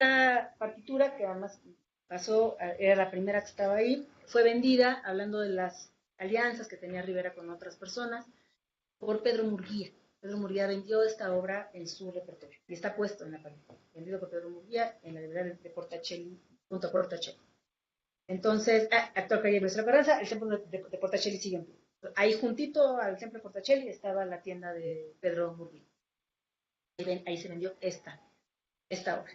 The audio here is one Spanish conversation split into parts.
Esta partitura, que además pasó, era la primera que estaba ahí, fue vendida, hablando de las alianzas que tenía Rivera con otras personas, por Pedro Murguía. Pedro Murguía vendió esta obra en su repertorio y está puesto en la pared, vendido por Pedro Murguía en la librería de Portacelli, junto a Portacelli. Entonces, actor calle Nuestra Carranza, el templo de Portacelli sigue en pie. Ahí juntito al templo de Portacelli estaba la tienda de Pedro Murguía. Ahí se vendió esta obra.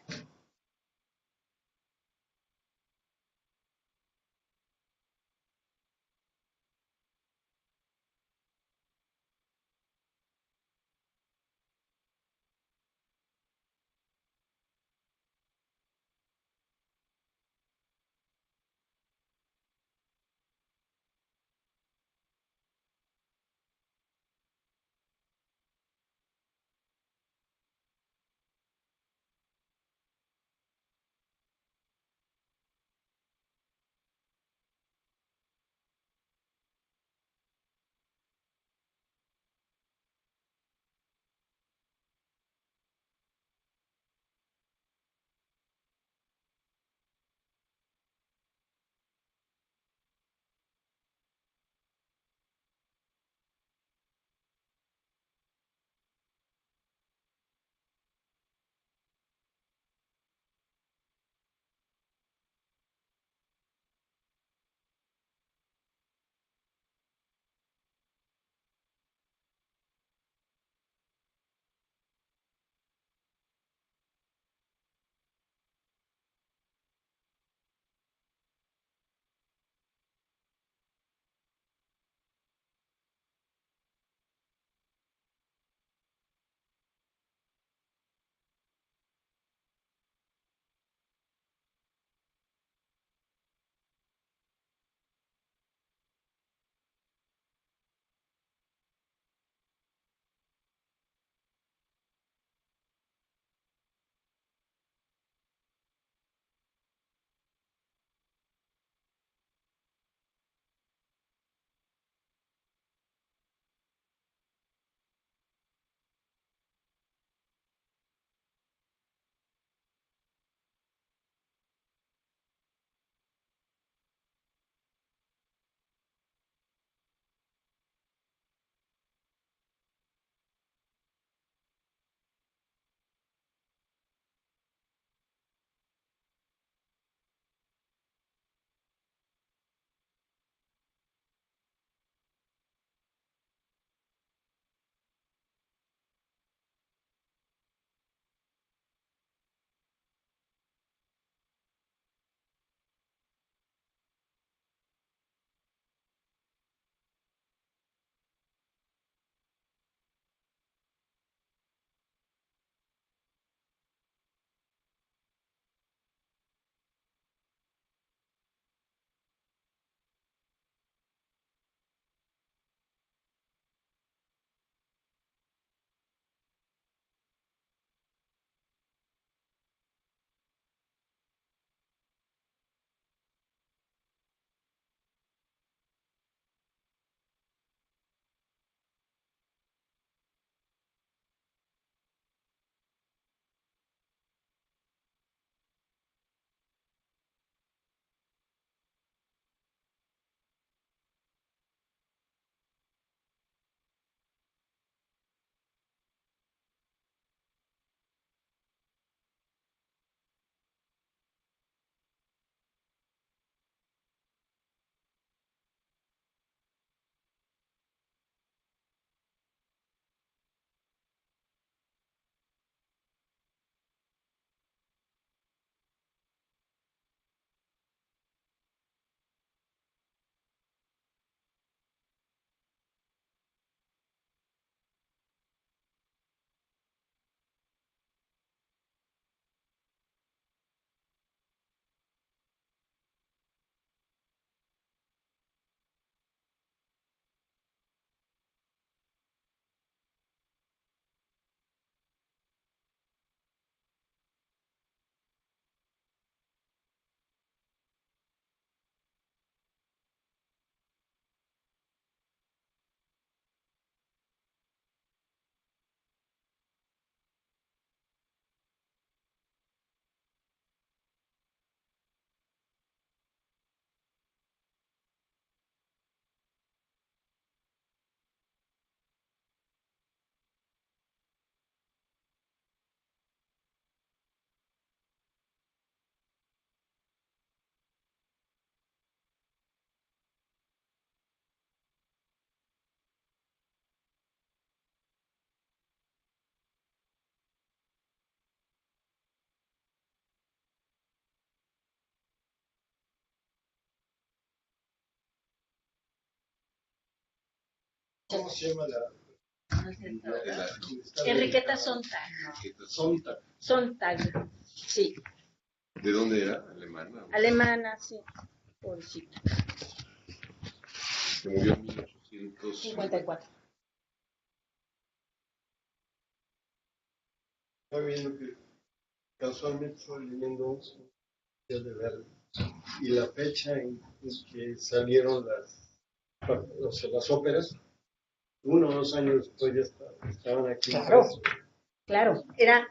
¿Cómo se llama Enriqueta Sontag. Sontag. Sontag, sí. ¿De dónde era? ¿Alemana? Alemana, sí. Pobrecita. Se murió en 1854. Está viendo que casualmente estoy leyendo un de Verdi y la fecha en que salieron las óperas, 1 o 2 años después ya estaban aquí. Claro, claro, era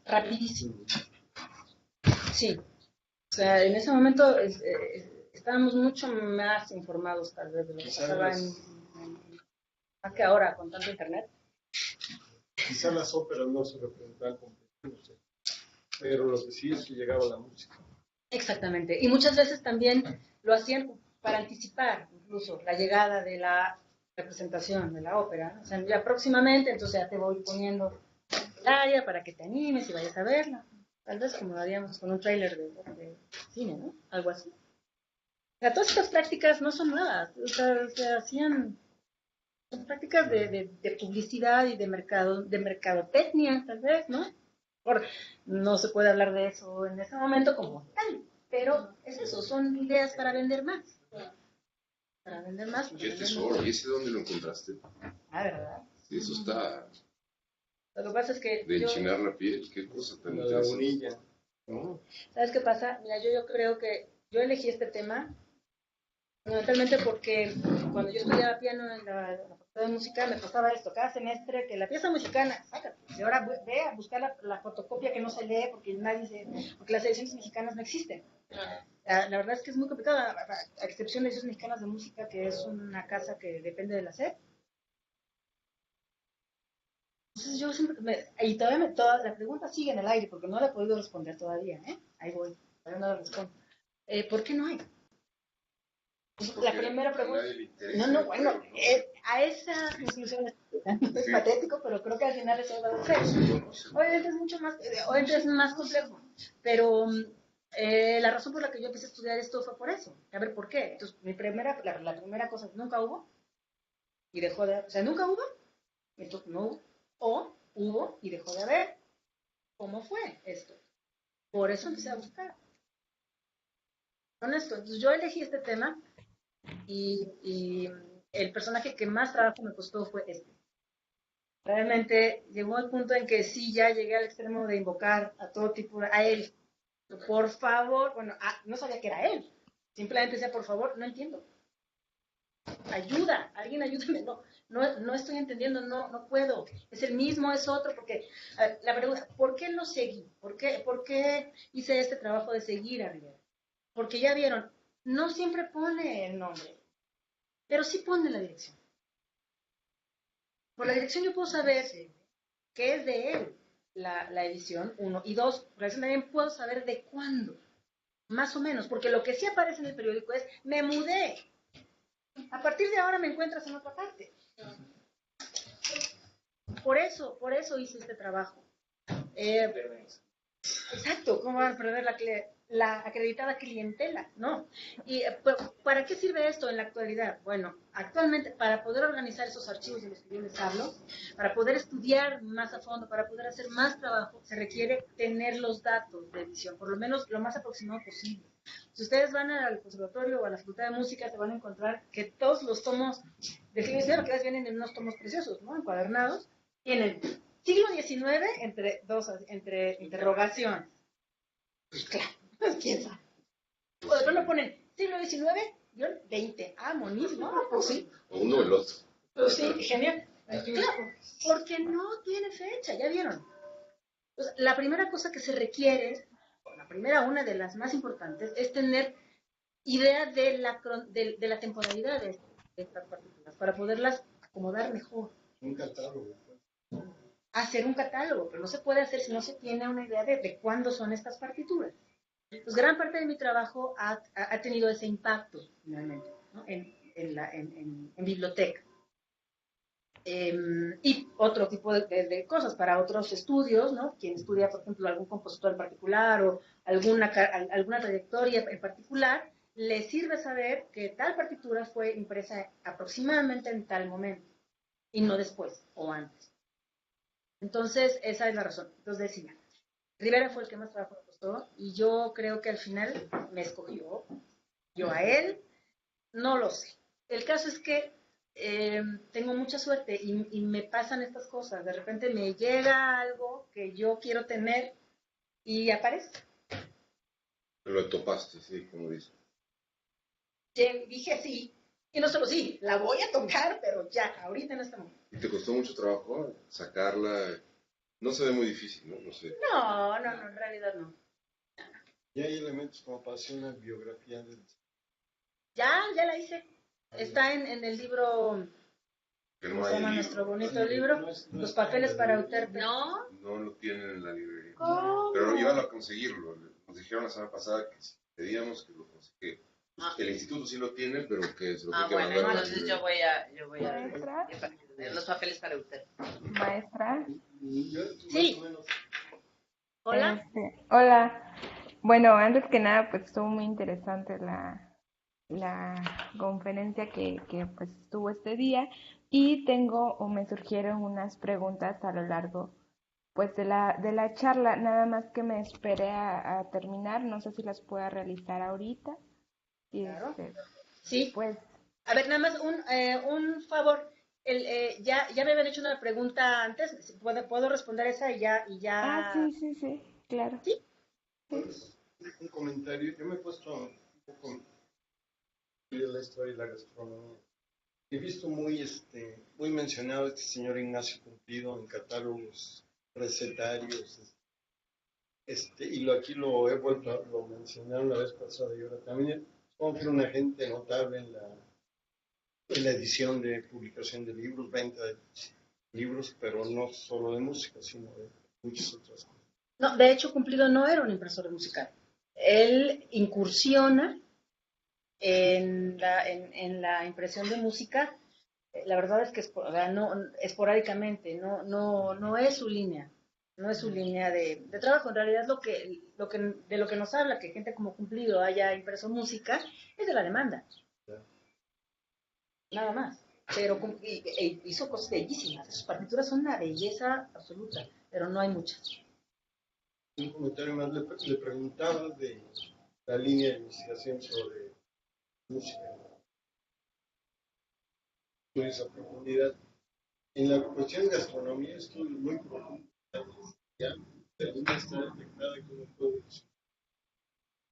rapidísimo. Sí, o sea, en ese momento estábamos mucho más informados tal vez de lo que pasaba más que ahora con tanto internet. Quizás las óperas no se representaban completamente, pero lo que sí es que llegaba la música. Exactamente, y muchas veces también lo hacían para anticipar incluso la llegada de la representación de la ópera. O sea, ya próximamente, entonces ya te voy poniendo el área para que te animes y vayas a verla. Tal vez como lo haríamos con un tráiler de cine, ¿no? Algo así. O sea, todas estas prácticas no son nuevas, o sea, se hacían, son prácticas de publicidad y de mercadotecnia, tal vez, ¿no? No se puede hablar de eso en ese momento como tal, pero es eso, son ideas para vender más. Para vender más. Qué tesoro, ¿y ese dónde lo encontraste? Ah, ¿verdad? Sí, eso está Lo que pasa es que de enchinar la piel, qué cosa tan La interesante. lagunilla, ¿no? ¿Sabes qué pasa? Mira, yo creo que yo elegí este tema fundamentalmente porque cuando yo estudiaba piano en la facultad de música me pasaba esto, cada semestre que la pieza mexicana, sácate, y ahora ve a buscar la fotocopia que no se lee porque porque las ediciones mexicanas no existen. La verdad es que es muy complicado, a excepción de ediciones mexicanas de música, que es una casa que depende de la SEP. Entonces yo siempre, y todavía la pregunta sigue en el aire porque no la he podido responder todavía, ¿eh? Ahí voy, todavía no la respondo. ¿Por qué no hay? La primera pregunta. No, bueno, a esa conclusión es patético, pero creo que al final eso va a ser. Obviamente es mucho más, obviamente es más complejo, pero la razón por la que yo empecé a estudiar esto fue por eso. A ver, ¿por qué? Entonces, la primera cosa, nunca hubo y dejó de, o sea, nunca hubo, entonces no hubo, o hubo y dejó de haber. ¿Cómo fue esto? Por eso empecé a buscar. Con esto, entonces yo elegí este tema. Y el personaje que más trabajo me costó fue este. Realmente llegó al punto en que sí, ya llegué al extremo de invocar a todo tipo, a él. Por favor, bueno, no sabía que era él. Simplemente decía, por favor, no entiendo. Ayuda, alguien ayúdame. No estoy entendiendo, no puedo. Es el mismo, es otro, porque la pregunta, ¿por qué lo seguí? ¿Por qué hice este trabajo de seguir a Rivera? Porque ya vieron, no siempre pone el nombre, pero sí pone la dirección. Por la dirección yo puedo saber que es de él la edición, 1, y 2, por eso también puedo saber de cuándo, más o menos, porque lo que sí aparece en el periódico es, me mudé, a partir de ahora me encuentras en otra parte. Por eso hice este trabajo. Exacto, ¿cómo van a perder la acreditada clientela? No. ¿Y para qué sirve esto en la actualidad? Bueno, actualmente para poder organizar esos archivos de los que yo les hablo, para poder estudiar más a fondo, para poder hacer más trabajo, se requiere tener los datos de edición, por lo menos lo más aproximado posible. Si ustedes van al conservatorio o a la facultad de música, se van a encontrar que todos los tomos del siglo XIX, que vienen en unos tomos preciosos, ¿no? Encuadernados, tienen siglo XIX entre interrogaciones. Pues claro, ¿quién sabe? O de pronto ponen siglo XIX-XX. Ah, monísimo, pues sí. O uno o el otro. Pues sí, genial. Claro, porque no tiene fecha, ya vieron. Entonces, la primera cosa que se requiere, la primera, una de las más importantes, es tener idea de la temporalidad de estas partículas, para poderlas acomodar mejor. Un catálogo. Hacer un catálogo, pero no se puede hacer si no se tiene una idea de cuándo son estas partituras. Pues gran parte de mi trabajo ha tenido ese impacto, finalmente, ¿no? en biblioteca. Y otro tipo de cosas para otros estudios, ¿no? Quien estudia, por ejemplo, algún compositor en particular o alguna trayectoria en particular, le sirve saber que tal partitura fue impresa aproximadamente en tal momento. y no después o antes. Entonces, esa es la razón. Entonces decía, Rivera fue el que más trabajo me costó y yo creo que al final me escogió, yo a él, no lo sé. El caso es que tengo mucha suerte y me pasan estas cosas. De repente me llega algo que yo quiero tener y aparece. Lo topaste, sí, como dices. Dije sí, y no solo sí, la voy a tocar, pero ya, ahorita en este momento. ¿Y te costó mucho trabajo sacarla? No se ve muy difícil, ¿no? No sé. No, en realidad no. Y hay elementos como para hacer una biografía del... Ya la hice. Está en el libro, Que ¿cómo no se hay llama el nuestro libro. bonito libro? Los papeles para Euterpe. No, No lo tienen en la librería. ¿cómo? Pero iban a conseguirlo. Nos dijeron la semana pasada que si pedíamos que lo que el instituto sí lo tiene, pero que se lo tiene que Bueno, mandar a la entonces librería. yo voy a Maestra, los papeles para usted. maestra, Yo, Sí. más o menos, Hola. hola. Bueno, antes que nada, pues estuvo muy interesante la conferencia que pues estuvo este día y tengo o me surgieron unas preguntas a lo largo pues de la charla, nada más que me esperé a terminar, no sé si las pueda realizar ahorita. Y Claro. Sí. pues A ver, nada más un favor. Ya me habían hecho una pregunta antes. ¿Puedo responder esa y ya? sí, claro. Sí. pues, un comentario. Yo me he puesto un poco de la historia y la gastronomía. He visto muy mencionado este señor Ignacio Cumplido en catálogos recetarios, aquí lo he vuelto a lo mencionaron la vez pasada y ahora también. Supongo que era un agente notable en la edición de publicación de libros, venta de libros, pero no solo de música, sino de muchas otras cosas. No, de hecho, Cumplido no era un impresor musical. Él incursiona en la impresión de música. La verdad es que esporádicamente, no es su línea, no es su línea de trabajo. En realidad de lo que nos habla que gente como Cumplido haya impreso música es de la demanda, nada más. Pero hizo cosas bellísimas, sus partituras son una belleza absoluta, pero no hay muchas. Un comentario más le preguntaba de la línea de investigación sobre música, estudios a profundidad. En la cuestión de gastronomía, estudios muy profundos. Ya, según está detectada como productos,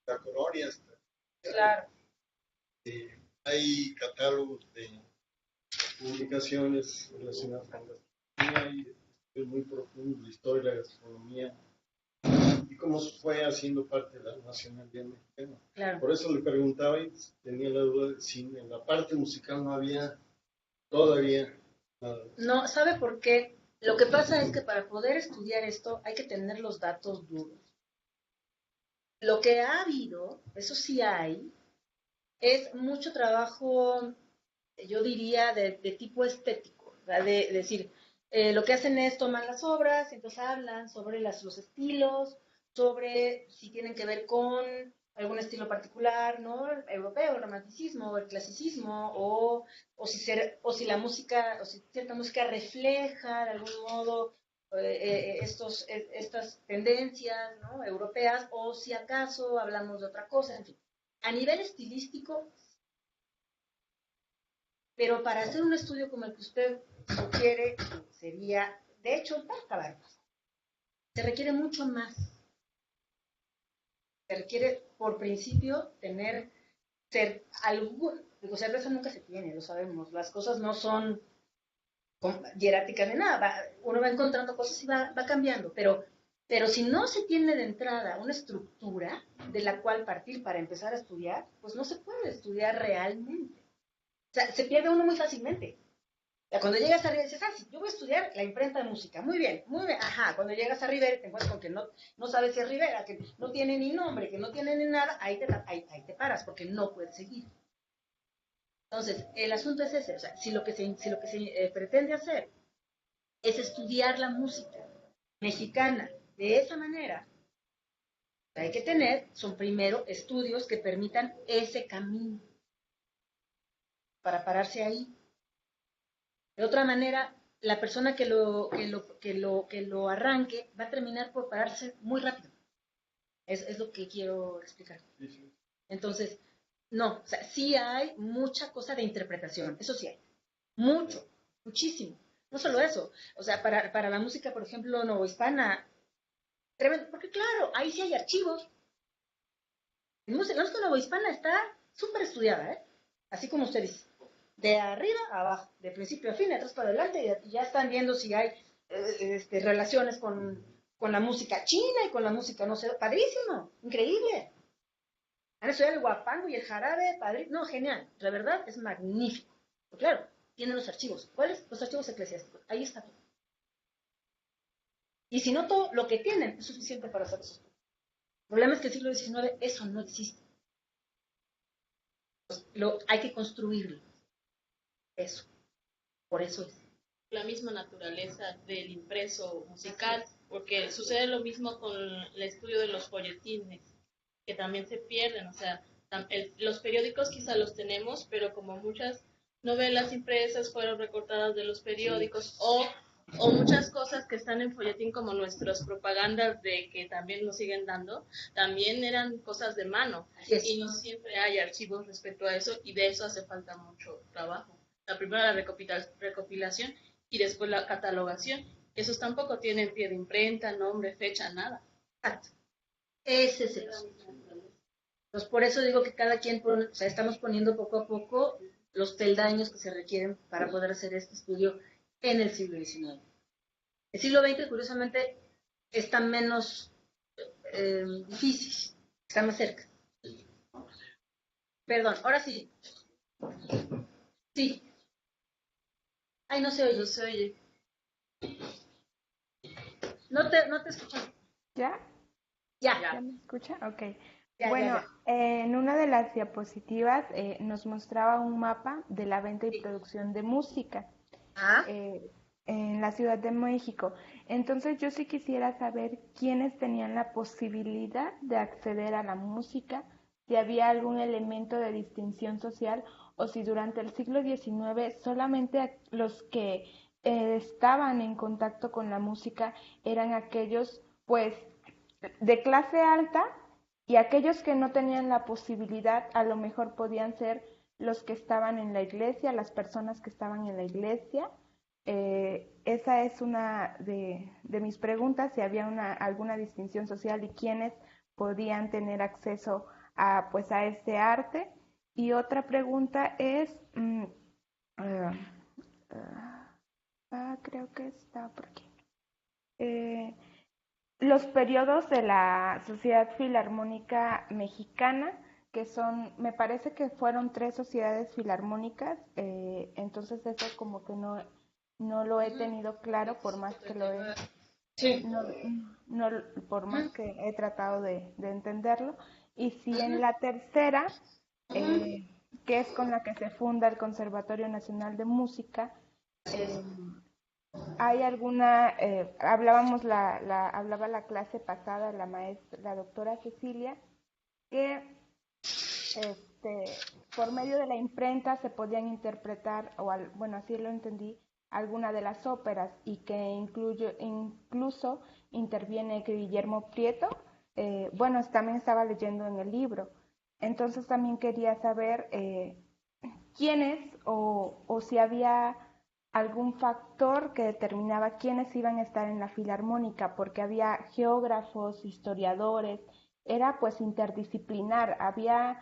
la colonia hasta. Claro. Hay catálogos de publicaciones relacionadas con gastronomía y estudios muy profundos de historia de la gastronomía y cómo fue haciendo parte de la nacionalidad mexicana. Claro. Por eso le preguntaba y tenía la duda de si en la parte musical no había todavía nada. No, ¿sabe por qué? Lo que pasa es que para poder estudiar esto hay que tener los datos duros. Lo que ha habido, eso sí hay, es mucho trabajo, yo diría, de tipo estético, ¿verdad? De decir, lo que hacen es toman las obras, entonces hablan sobre los estilos, sobre si tienen que ver con algún estilo particular, ¿no? El europeo, el romanticismo, el clasicismo, o si la música, o si cierta música refleja de algún modo estas tendencias, ¿no? Europeas, o si acaso hablamos de otra cosa, en fin. A nivel estilístico, pero para hacer un estudio como el que usted sugiere, sería, de hecho, va a acabar. Se requiere mucho más. Se requiere, por principio, digo, cerveza nunca se tiene, lo sabemos. Las cosas no son hieráticas ni nada. Uno va encontrando cosas y va cambiando. Pero si no se tiene de entrada una estructura de la cual partir para empezar a estudiar, pues no se puede estudiar realmente. O sea, se pierde uno muy fácilmente. Ya cuando llegas a Rivera dices, sí, yo voy a estudiar la imprenta de música. Muy bien, muy bien. Ajá, cuando llegas a Rivera te encuentras con que no sabes si es Rivera, que no tiene ni nombre, que no tiene ni nada, ahí te paras porque no puedes seguir. Entonces, el asunto es ese. O sea, si lo que se pretende hacer es estudiar la música mexicana de esa manera, hay que tener, son primero estudios que permitan ese camino para pararse ahí. De otra manera, la persona que lo arranque va a terminar por pararse muy rápido. Es lo que quiero explicar. Entonces, no, o sea, sí hay mucha cosa de interpretación, eso sí hay. Mucho, muchísimo. No solo eso, o sea, para la música, por ejemplo, novohispana, tremendo, porque claro, ahí sí hay archivos. La música novohispana está súper estudiada, ¿eh? Así como usted dice, de arriba a abajo, de principio a fin, de atrás para adelante, y ya están viendo si hay relaciones con la música china y con la música, no sé, padrísimo, increíble. Han estudiado el guapango y el jarabe, padrísimo, no, genial, la verdad es magnífico. Pero claro, tienen los archivos. ¿Cuáles? Los archivos eclesiásticos. Ahí está todo. Y si no todo, lo que tienen es suficiente para hacer eso. El problema es que el siglo XIX eso no existe. Hay que construirlo. Eso. Por eso es. La misma naturaleza del impreso musical, porque sucede lo mismo con el estudio de los folletines, que también se pierden. O sea, los periódicos quizá los tenemos, pero como muchas novelas impresas fueron recortadas de los periódicos, o muchas cosas que están en folletín, como nuestras propagandas de que también nos siguen dando, también eran cosas de mano. Y no siempre hay archivos respecto a eso, y de eso hace falta mucho trabajo. La primera, la recopilación, y después la catalogación. Esos tampoco tienen pie de imprenta, nombre, fecha, nada. Exacto. Ese es el asunto. Entonces, por eso digo que cada quien o sea, estamos poniendo poco a poco los peldaños que se requieren para poder hacer este estudio en el siglo XIX. El siglo XX, curiosamente, está menos difícil, está más cerca. Perdón, ahora sí. Sí. Ay, no se oye. No se oye. No te escuchas. ¿Ya? Ya. ¿Ya me escucha? Ok. Ya, Bueno, ya. en una de las diapositivas nos mostraba un mapa de la venta y producción de música en la Ciudad de México. Entonces yo sí quisiera saber quiénes tenían la posibilidad de acceder a la música, si había algún elemento de distinción social o si durante el siglo XIX solamente los que estaban en contacto con la música eran aquellos, pues, de clase alta, y aquellos que no tenían la posibilidad a lo mejor podían ser los que estaban en la iglesia, las personas que estaban en la iglesia. Esa es una de mis preguntas, si había alguna distinción social y quiénes podían tener acceso pues a este arte. Y otra pregunta es, creo que está por aquí. Los periodos de la Sociedad Filarmónica Mexicana, que son, me parece que fueron 3 sociedades filarmónicas, entonces eso como que no lo he tenido claro, por más que lo he, por más que he tratado de entenderlo. Y si en la tercera, que es con la que se funda el Conservatorio Nacional de Música, hay alguna, hablaba la clase pasada la doctora Cecilia, que por medio de la imprenta se podían interpretar, bueno, así lo entendí, alguna de las óperas, y que incluso interviene Guillermo Prieto. Bueno, también estaba leyendo en el libro. Entonces también quería saber quiénes o si había algún factor que determinaba quiénes iban a estar en la filarmónica, porque había geógrafos, historiadores, era pues interdisciplinar, había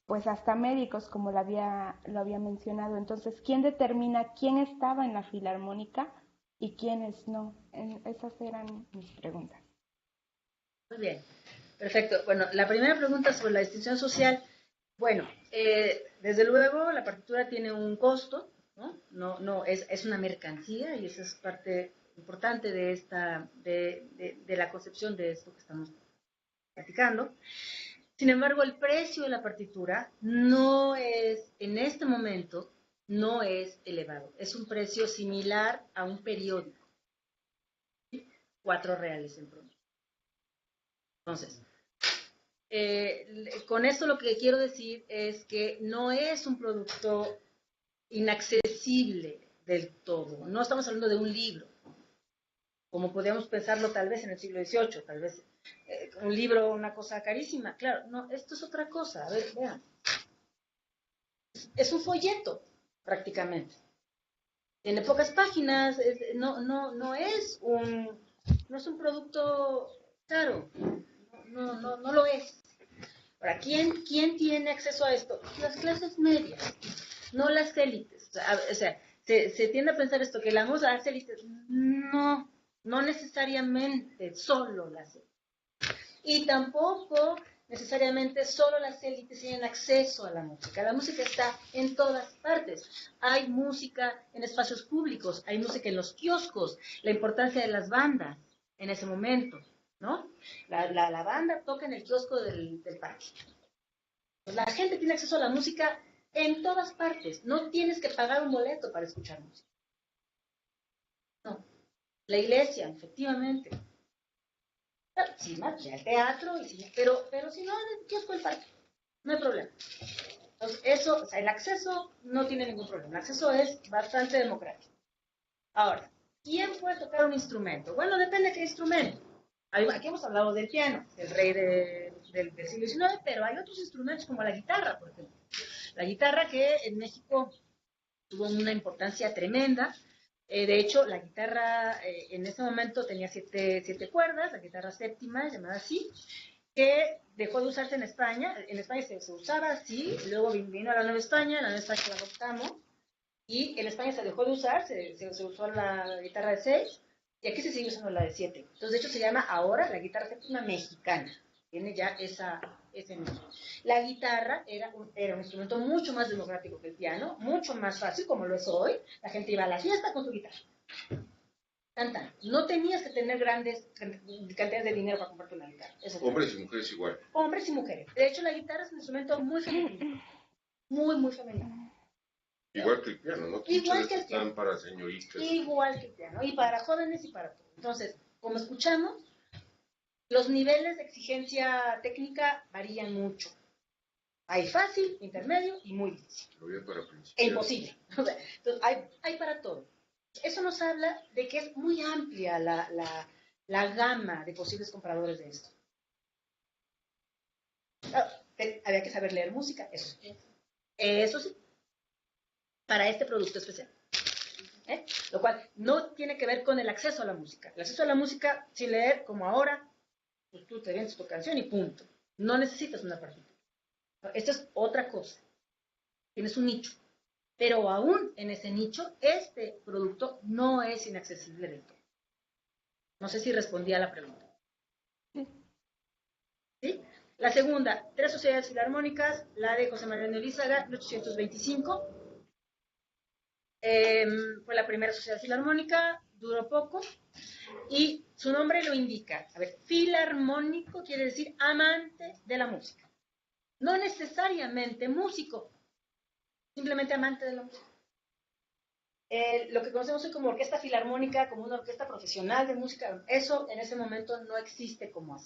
pues hasta médicos, como lo había mencionado. Entonces, ¿quién determina quién estaba en la filarmónica y quiénes no? Esas eran mis preguntas. Muy bien, perfecto. Bueno, la primera pregunta sobre la distinción social. Bueno, desde luego la partitura tiene un costo, ¿no? Es una mercancía, y esa es parte importante de la concepción de esto que estamos platicando. Sin embargo, el precio de la partitura en este momento, no es elevado. Es un precio similar a un periódico. 4 reales en promedio. Entonces, con esto lo que quiero decir es que no es un producto inaccesible del todo. No estamos hablando de un libro, como podríamos pensarlo tal vez en el siglo XVIII, tal vez un libro, una cosa carísima. Claro, no, esto es otra cosa. A ver, vean. Es un folleto, prácticamente. Tiene pocas páginas, no es un producto caro. No lo es. Ahora, ¿quién tiene acceso a esto? Las clases medias, no las élites. O sea, se tiende a pensar esto, que la música de las élites. No necesariamente solo las élites. Y tampoco necesariamente solo las élites tienen acceso a la música. La música está en todas partes. Hay música en espacios públicos, hay música en los kioscos, la importancia de las bandas en ese momento, ¿no? La banda toca en el kiosco del parque. Pues la gente tiene acceso a la música en todas partes. No tienes que pagar un boleto para escuchar música. No. La iglesia, efectivamente. Sí, el teatro, pero si no, en el kiosco del parque. No hay problema. Entonces, eso, o sea, el acceso no tiene ningún problema. El acceso es bastante democrático. Ahora, ¿quién puede tocar un instrumento? Bueno, depende de qué instrumento. Aquí hemos hablado del piano, el rey del siglo XIX, pero hay otros instrumentos como la guitarra, por ejemplo. La guitarra que en México tuvo una importancia tremenda. De hecho, la guitarra en ese momento tenía siete cuerdas, la guitarra séptima, llamada así, que dejó de usarse en España. En España se usaba así, luego vino a la Nueva España, en la Nueva España la adoptamos, y en España se dejó de usar, se usó la guitarra de 6, y aquí se sigue usando la de 7. Entonces, de hecho, se llama ahora la guitarra séptima mexicana. Tiene ya ese nombre. La guitarra era un instrumento mucho más democrático que el piano, mucho más fácil, como lo es hoy. La gente iba a la fiesta con su guitarra. Canta. No tenías que tener grandes cantidades de dinero para comprarte una guitarra. Hombres y mujeres igual. Hombres y mujeres. De hecho, la guitarra es un instrumento muy femenino. Muy femenino. Igual que el piano, ¿no? Igual que el están piano. para señoritas. Igual que el piano. Y para jóvenes y para todos. Entonces, como escuchamos, los niveles de exigencia técnica varían mucho. Hay fácil, intermedio y muy difícil. E imposible. Entonces, hay para todo. Eso nos habla de que es muy amplia la gama de posibles compradores de esto. Había que saber leer música, eso sí. Eso sí. Para este producto especial. Lo cual no tiene que ver con el acceso a la música. El acceso a la música, sin leer, como ahora, pues tú te vienes tu canción y punto. No necesitas una partitura. Esto es otra cosa. Tienes un nicho. Pero aún en ese nicho, este producto no es inaccesible del todo. No sé si respondí a la pregunta. ¿Sí? La segunda, 3 sociedades filarmónicas, la de José Mariano Elízaga, 1825. Fue la primera sociedad filarmónica, duró poco, y su nombre lo indica. A ver, filarmónico quiere decir amante de la música. No necesariamente músico, simplemente amante de la música. Lo que conocemos hoy como orquesta filarmónica, como una orquesta profesional de música, eso en ese momento no existe como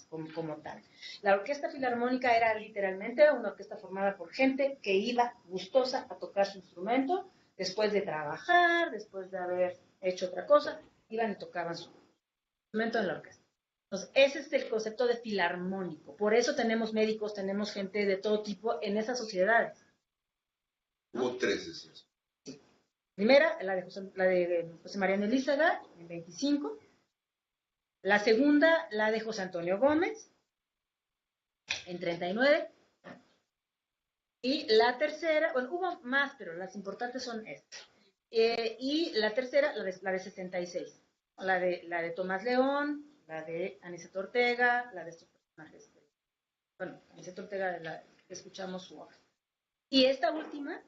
tal. La orquesta filarmónica era literalmente una orquesta formada por gente que iba gustosa a tocar su instrumento, después de trabajar, después de haber hecho otra cosa, iban y tocaban su instrumento en la orquesta. Entonces, ese es el concepto de filarmónico. Por eso tenemos médicos, tenemos gente de todo tipo en esas sociedades. ¿No? Hubo 3 de esos. Primera, la de José Mariano Elízaga, en 25. La segunda, la de José Antonio Gómez, en 39. Y la tercera, bueno, hubo más, pero las importantes son estas. Y la tercera, la de 66. La de Tomás León, la de Aniceto Ortega, la de estos personajes. Bueno, Aniceto Ortega, de la que escuchamos su obra. Y esta última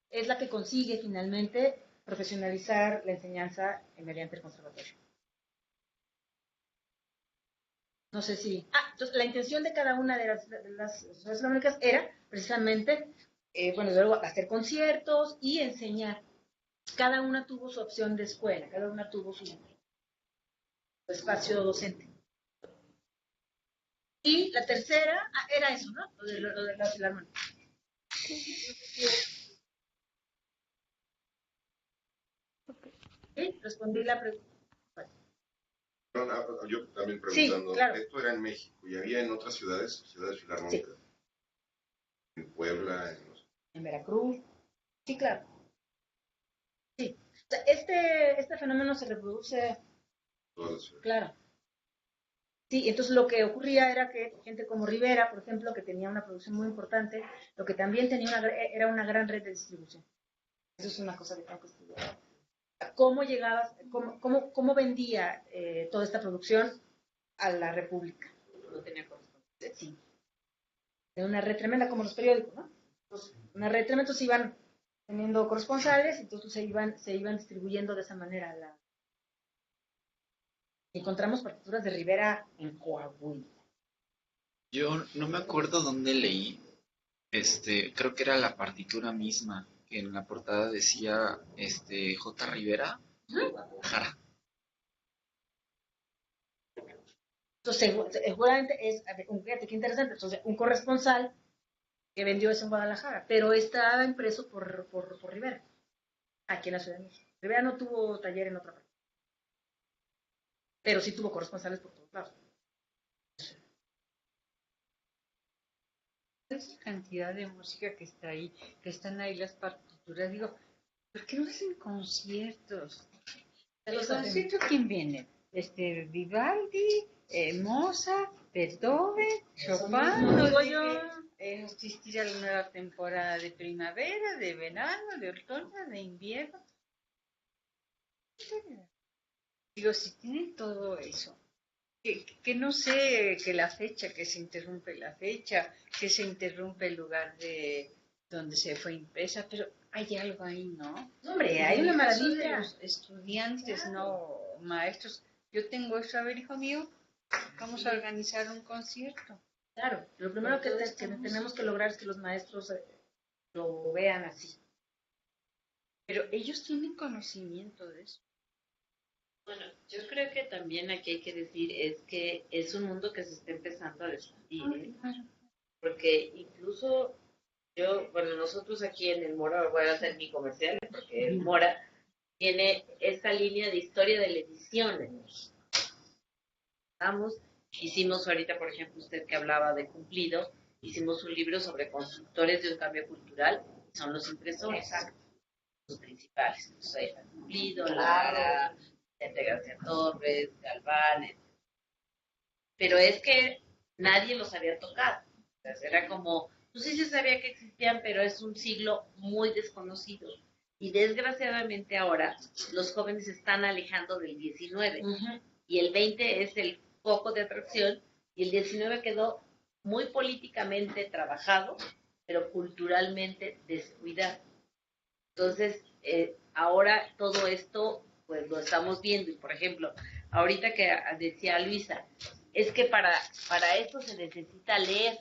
es la que consigue finalmente profesionalizar la enseñanza mediante el conservatorio. No sé si... entonces la intención de cada una de las sociedades filarmónicas era precisamente, luego hacer conciertos y enseñar. Cada una tuvo su opción de escuela, cada una tuvo su espacio docente. Y la tercera, era eso, ¿no? Lo de la filarmónica. Ok. ¿Sí? Respondí la pregunta. Yo también Sí, preguntando, claro. esto era en México y había en otras ciudades filarmónicas, en Puebla, En Veracruz. Sí, claro. Sí. O sea, este fenómeno se reproduce, todas las ciudades. claro. Sí, entonces lo que ocurría era que gente como Rivera, por ejemplo, que tenía una producción muy importante, lo que también tenía era una gran red de distribución. Eso es una cosa que tengo que estudiar. ¿Cómo llegabas, cómo vendía toda esta producción a la República? No tenía correspondencia. Sí. De una red tremenda como los periódicos, ¿no? Entonces, una red tremenda, entonces iban teniendo corresponsales, entonces se iban distribuyendo de esa manera. Encontramos partituras de Rivera en Coahuila. Yo no me acuerdo dónde leí, creo que era la partitura misma, que en la portada decía, J. Rivera. Ajá. Entonces, seguramente fíjate qué interesante, entonces un corresponsal que vendió eso en Guadalajara, pero estaba impreso por Rivera, aquí en la Ciudad de México. Rivera no tuvo taller en otra parte, pero sí tuvo corresponsales por todos lados. Esa cantidad de música que está ahí, que están ahí las partituras, digo, ¿por qué no hacen conciertos? ¿El concierto quién viene? Vivaldi, Mozart, Beethoven, Chopin, No digo yo. Asistir a la nueva temporada de primavera, de verano, de otoño, de invierno. Digo, si tienen todo eso, que no sé, que la fecha, que se interrumpe la fecha, que se interrumpe el lugar de donde se fue impresa, pero hay algo ahí, ¿no? Hombre, hay una maravilla. Los estudiantes, no maestros. Yo tengo eso, a ver, hijo mío, vamos a organizar un concierto. Claro, lo primero que tenemos que lograr es que los maestros lo vean así. Pero ellos tienen conocimiento de eso. Bueno, yo creo que también aquí hay que decir es que es un mundo que se está empezando a descubrir, ¿eh? Porque incluso nosotros aquí en el Mora, voy a hacer mi comercial, porque el Mora tiene esta línea de historia de la edición en México. Hicimos ahorita, por ejemplo, usted que hablaba de Cumplido, hicimos un libro sobre constructores de un cambio cultural, que son los impresores. Exacto. Los principales. Entonces, ahí está Cumplido, Lara, García Torres, Galván. Pero es que nadie los había tocado. O sea, era como, pues sí se sabía que existían, pero es un siglo muy desconocido. Y desgraciadamente ahora los jóvenes se están alejando del 19. Y el 20 es el foco de atracción y el 19 quedó muy políticamente trabajado, pero culturalmente descuidado. Entonces, ahora todo esto, pues lo estamos viendo. Y, por ejemplo, ahorita que decía Luisa, es que para esto se necesita leer.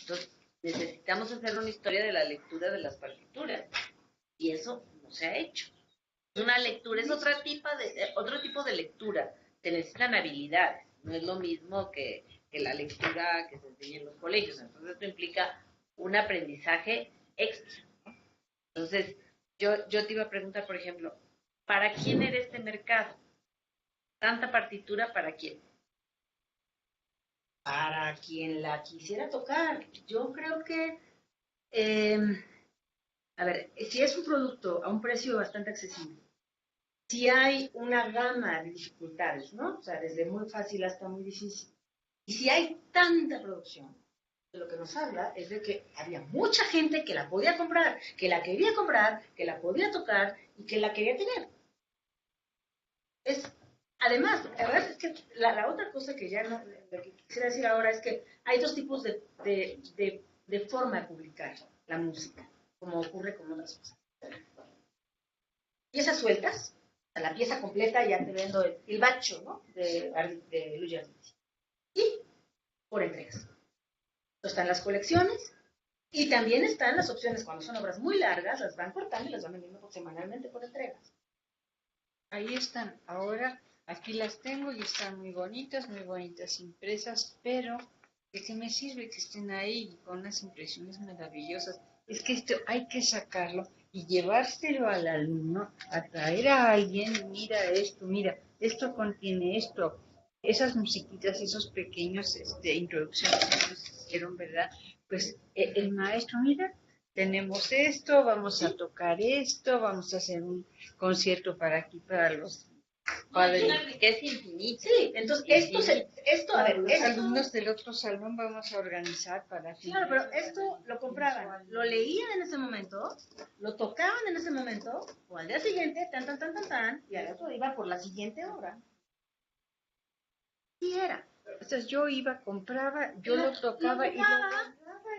Entonces, necesitamos hacer una historia de la lectura de las partituras. Y eso no se ha hecho. Una lectura es otro tipo de lectura. Se necesitan habilidades. No es lo mismo que la lectura que se enseña en los colegios. Entonces, esto implica un aprendizaje extra, ¿no? Entonces, yo te iba a preguntar, por ejemplo, ¿para quién era este mercado? ¿Tanta partitura para quién? Para quien la quisiera tocar. Yo creo que, a ver, si es un producto a un precio bastante accesible, si hay una gama de dificultades, ¿no? O sea, desde muy fácil hasta muy difícil. Y si hay tanta producción, de lo que nos habla es de que había mucha gente que la podía comprar, que la quería comprar, que la podía tocar y que la quería tener. Además, la verdad es que la otra cosa que ya no, lo que quisiera decir ahora es que hay dos tipos de forma de publicar la música, como ocurre con otras cosas. Piezas sueltas, o sea, la pieza completa, ya te vendo el bacho, ¿no? De Luigi Arditi. Y por entregas. Entonces están las colecciones y también están las opciones cuando son obras muy largas, las van cortando y las van vendiendo semanalmente por entregas. Ahí están. Ahora, aquí las tengo y están muy bonitas impresas, pero ¿de qué me sirve que estén ahí con unas impresiones maravillosas? Es que esto hay que sacarlo y llevárselo al alumno, atraer a alguien, mira, esto contiene esto, esas musiquitas, esos pequeños introducciones que nos hicieron, ¿verdad? Pues el maestro, mira, tenemos esto, vamos a tocar esto, vamos a hacer un concierto para aquí, para los padres. Una riqueza infinita. Sí, entonces a ver, Los esto, alumnos del otro salón vamos a organizar para... claro, pero esto lo compraban, lo leían en ese momento, lo tocaban en ese momento, o al día siguiente, tan, y al otro iba por la siguiente obra. Y era. Entonces yo iba, compraba, yo lo tocaba y lo tocaba,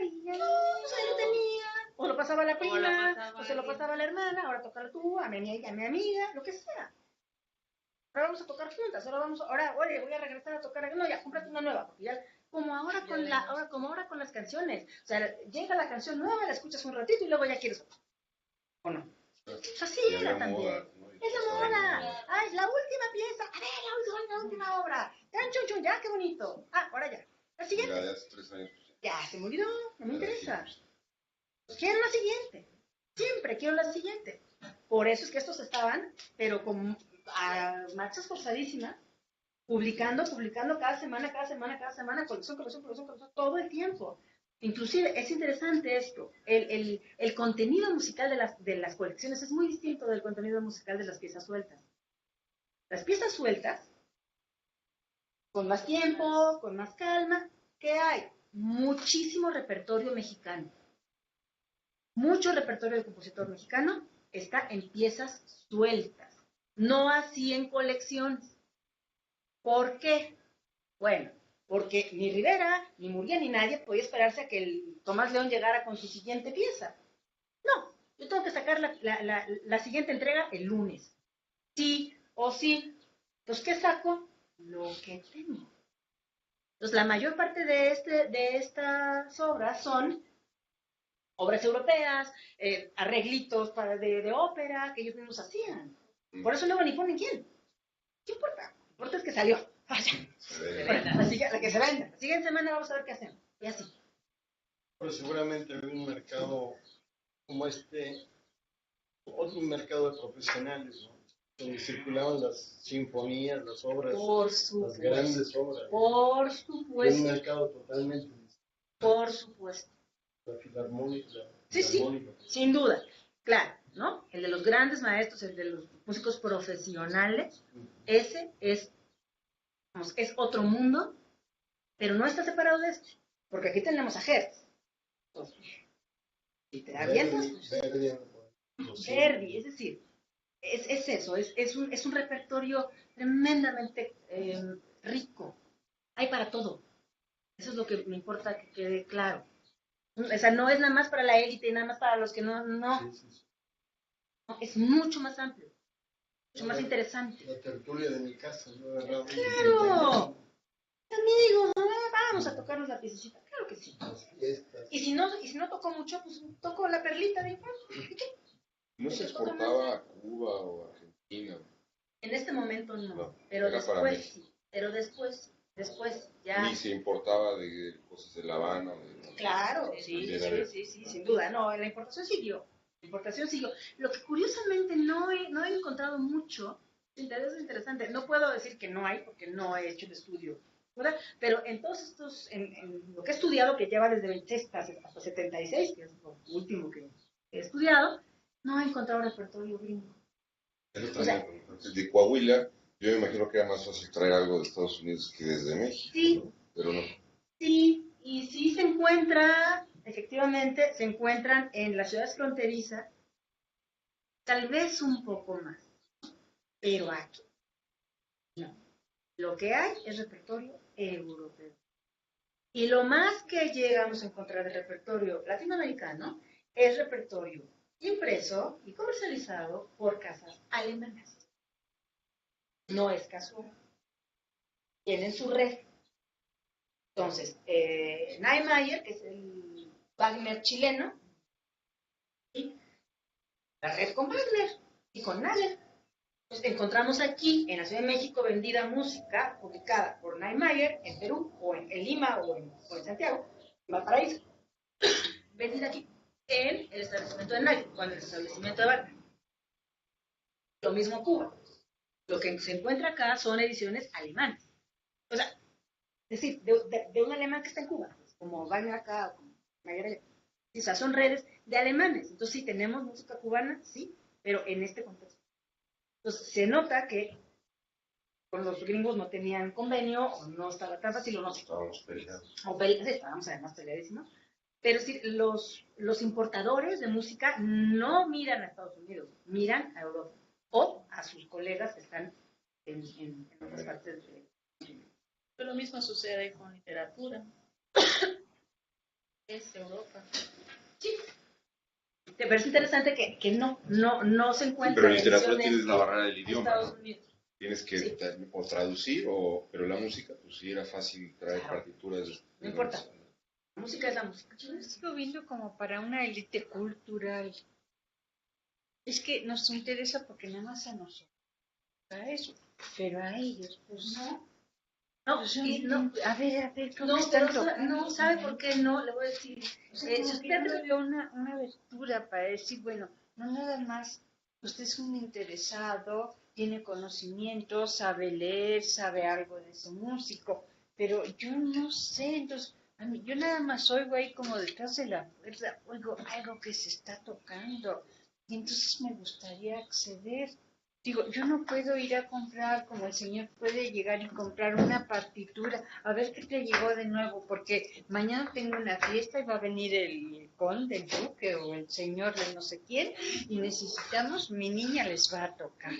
y ya. pues ahí lo tenía, o lo pasaba a la O prima, lo pasaba o se lo a- pasaba a la hermana, ahora tócalo tú, a mi amiga, lo que sea. Ahora vamos a tocar juntas, ahora, oye, voy a regresar a tocar, no, ya, cómprate una nueva, porque ya, como ahora con las canciones, o sea, llega la canción nueva, la escuchas un ratito y luego ya quieres otra, ¿o no? Pues así Y era había también. moda, ¿no? Y Es la pasaba moda. moda. Ah, es la última pieza. A ver, la última obra. Tan chun chun, ya, qué bonito. Ah, ahora ya. La Y siguiente. la de hace 3 años, pues, Ya, se me olvidó, no me ya la interesa. dijimos. Pues quiero la siguiente. Siempre quiero la siguiente. Por eso es que estos estaban, pero con marchas forzadísimas, publicando cada semana, colección, todo el tiempo. Inclusive es interesante esto, el contenido musical de las colecciones es muy distinto del contenido musical de las piezas sueltas. Las piezas sueltas, con más tiempo, con más calma, ¿qué hay? Muchísimo repertorio mexicano. Mucho repertorio del compositor mexicano está en piezas sueltas, no así en colecciones. ¿Por qué? Bueno, porque ni Rivera, ni Murguía, ni nadie podía esperarse a que el Tomás León llegara con su siguiente pieza. No, yo tengo que sacar la siguiente entrega el lunes. Sí o sí. Entonces, ¿qué saco? Lo que tengo. Entonces, la mayor parte de estas obras son obras europeas, arreglitos de ópera que ellos mismos hacían. Por eso luego ni ponen quién. ¿Qué importa? Lo que importa es que salió. Se ve. Bueno, la que se venda. La siguiente semana vamos a ver qué hacemos. Y así. Pero seguramente había un mercado como otro mercado de profesionales, ¿no? Donde circulaban las sinfonías, las obras, Por las supuesto. grandes obras. Por Era un supuesto. mercado totalmente distinto. Por supuesto. La filarmónica. Sí, sí. Sin duda. Claro, ¿no? El de los grandes maestros, el de los músicos profesionales, ese es otro mundo, pero no está separado de este. Porque aquí tenemos a Hertz. Entonces, si te avientas, pues, Verdi, es decir, es eso, es un repertorio tremendamente rico. Hay para todo. Eso es lo que me importa que quede claro. O sea, no es nada más para la élite, nada más para los que no, no, es mucho más amplio, mucho más interesante. La tertulia de mi casa, yo agarraba. ¡Claro! Amigos, vamos a tocarnos la piececita, claro que sí. Las fiestas. Y si no tocó mucho, pues toco la perlita de ¿No se exportaba a Cuba o a Argentina? En este momento no, No, pero era para después México. sí, pero después ya. Ni se importaba de cosas de La Habana. Claro, sí, sin duda. No, la importación siguió. Lo que curiosamente no he encontrado mucho, es interesante. No puedo decir que no hay, porque no he hecho el estudio, ¿verdad? Pero en todos estos, en lo que he estudiado, que lleva desde 26 hasta 76, que es lo último que he estudiado, no he encontrado repertorio gringo. Eso O sea, también, de Coahuila, yo me imagino que era más fácil traer algo de Estados Unidos que desde México. Sí. ¿No? Pero no. Sí, y sí se encuentra, efectivamente, se encuentran en las ciudades fronterizas, tal vez un poco más, pero aquí no. Lo que hay es repertorio europeo. Y lo más que llegamos a encontrar de repertorio latinoamericano es repertorio impreso y comercializado por casas alemanas. No es casual. Tienen su red. Entonces, Niemeyer, que es el Wagner chileno, y la red con Wagner y con Mahler. Entonces, encontramos aquí, en la Ciudad de México, vendida música publicada por Niemeyer en Perú, o en Lima, o en Santiago, en Valparaíso, vendida aquí. en el establecimiento de Nike, con el establecimiento de Wagner. Lo mismo Cuba. Lo que se encuentra acá son ediciones alemanas. O sea, es decir, de un alemán que está en Cuba, como Wagner acá, como Mayer, o sea, son redes de alemanes. Entonces, sí, tenemos música cubana, sí, pero en este contexto. Entonces, se nota que con los gringos no tenían convenio, o no estaba tan fácil, o no sé. Estábamos peleados. Sí, estábamos además peleadísimos. Pero sí, los importadores de música no miran a Estados Unidos, miran a Europa o a sus colegas que están en otras partes del mundo. Pero lo mismo sucede con literatura. Es Europa. Sí. Pero es interesante que no se Sí, encuentra pero en literatura ediciones tienes la barrera del en idioma, Estados ¿no? Unidos. Tienes que Sí. o traducir, pero la música, pues sí era fácil traer Claro. partituras. No importa. La música es la música. Yo lo sigo viendo como para una élite cultural. Es que nos interesa porque nada más a nosotros, para eso. Pero a ellos, pues no. No, Pues yo y no, no, a ver, ¿cómo no, están pero tocando? no sabe por qué no, le voy a decir. O sea, Si como que usted yo le veo una abertura para decir, bueno, no nada más, usted es un interesado, tiene conocimiento, sabe leer, sabe algo de ese músico, pero yo no sé, entonces, yo nada más oigo ahí como detrás de la puerta, oigo algo que se está tocando, y entonces me gustaría acceder. Digo, yo no puedo ir a comprar como el señor puede llegar y comprar una partitura, a ver qué te llegó de nuevo, porque mañana tengo una fiesta y va a venir el conde, el duque o el señor de no sé quién, y necesitamos, mi niña les va a tocar.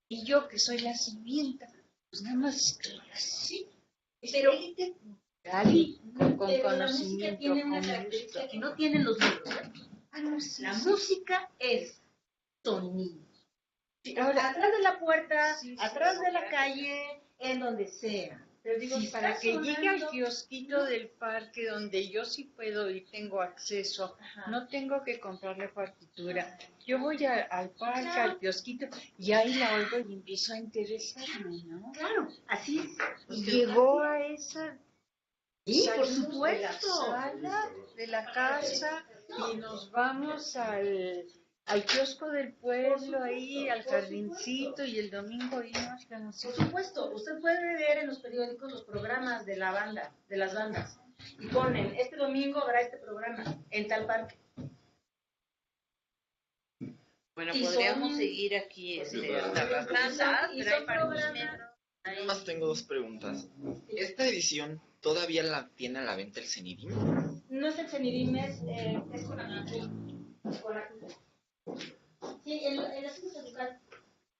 Y yo que soy la sirvienta, pues nada más estoy así. Pero- élite cultural, con Pero la música conocimiento, tiene una con característica gusto. que no tienen los libros. ¿Eh? No, sí, La sí. música es sonido. Sí, ahora, Atrás de la puerta, Sí, sí, atrás de la sí. calle, en donde sea. pero digo, Si para está que llegue al sonando- kiosquito del parque donde yo sí puedo y tengo acceso, Ajá. no tengo que comprarle partitura. Yo voy al parque, Claro. al kiosquito, y ahí la oigo y empiezo a interesarme, ¿no? Claro, así es. Y llegó a esa... Sí, por salimos de la supuesto. sala, de la casa, y nos vamos al kiosco del pueblo, ahí, al jardincito, y el domingo íbamos a Por supuesto, usted puede ver en los periódicos los programas de la banda, de las bandas, y ponen, este domingo habrá este programa en tal parque. Bueno, Y podríamos son- seguir aquí Pues hasta las tantas, y pero hay son parímetros. programas- Nada más tengo dos preguntas. ¿Esta edición todavía la tiene a la venta el Cenidim? No es el Cenidim, es con Acuña. Sí, el asunto educal.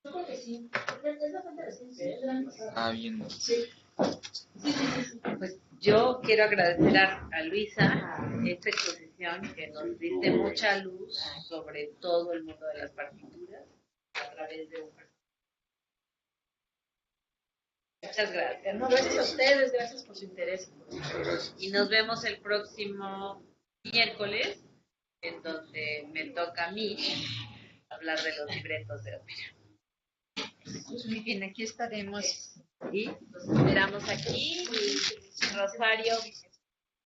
Yo creo que sí. Es bastante reciente, es del año pasado. Ah, bien. Sí. Pues yo quiero agradecer a Luisa esta exposición que nos diste mucha luz sobre todo el mundo de las partituras a través de un personaje. Muchas gracias. No, gracias a ustedes, gracias por su interés. Muchas gracias. Y nos vemos el próximo miércoles, en donde me toca a mí hablar de los libretos de ópera. Pues muy bien, aquí estaremos. Y los esperamos aquí. Y Rosario